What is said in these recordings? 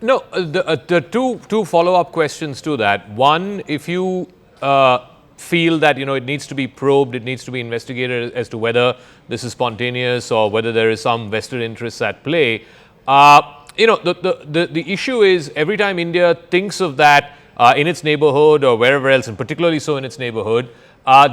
No, the two follow-up questions to that. One, if you feel that it needs to be probed, it needs to be investigated as to whether this is spontaneous or whether there is some vested interests at play. The issue is every time India thinks of that in its neighborhood or wherever else, and particularly so in its neighborhood,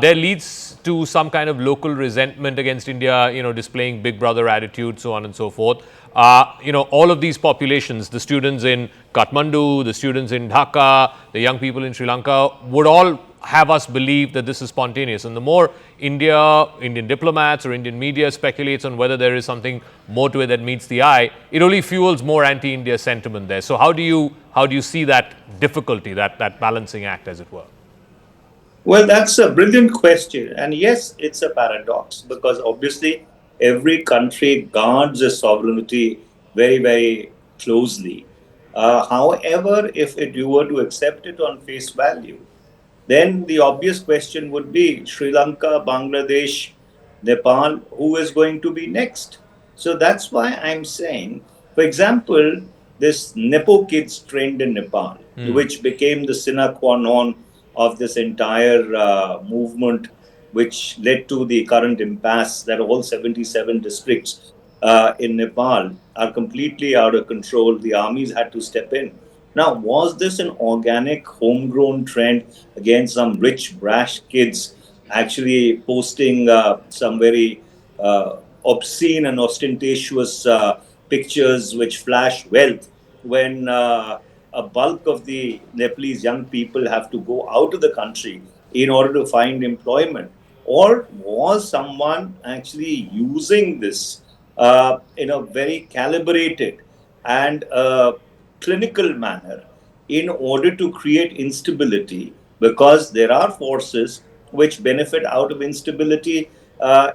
there leads to some kind of local resentment against India, displaying big brother attitude, so on and so forth. All of these populations, the students in Kathmandu, the students in Dhaka, the young people in Sri Lanka, would all have us believe that this is spontaneous. And the more Indian diplomats or Indian media speculates on whether there is something more to it that meets the eye, it only fuels more anti-India sentiment there. So how do you see that difficulty, that balancing act, as it were? Well, that's a brilliant question. And yes, it's a paradox because obviously every country guards its sovereignty very, very closely. However, if you were to accept it on face value, then the obvious question would be Sri Lanka, Bangladesh, Nepal, who is going to be next? So that's why I'm saying, for example, this Nepo kids trained in Nepal, which became the sine qua non of this entire movement, which led to the current impasse that all 77 districts in Nepal are completely out of control. The armies had to step in. Now, was this an organic, homegrown trend against some rich, brash kids actually posting some very obscene and ostentatious pictures which flash wealth when a bulk of the Nepalese young people have to go out of the country in order to find employment? Or was someone actually using this in a very calibrated and clinical manner in order to create instability, because there are forces which benefit out of instability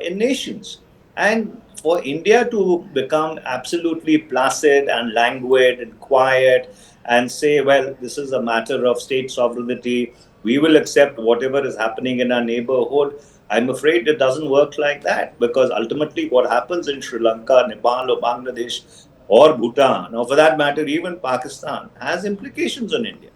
in nations. And for India to become absolutely placid and languid and quiet and say, well, this is a matter of state sovereignty, we will accept whatever is happening in our neighborhood. I'm afraid it doesn't work like that, because ultimately what happens in Sri Lanka, Nepal, or Bangladesh, or Bhutan, or for that matter, even Pakistan, has implications on India.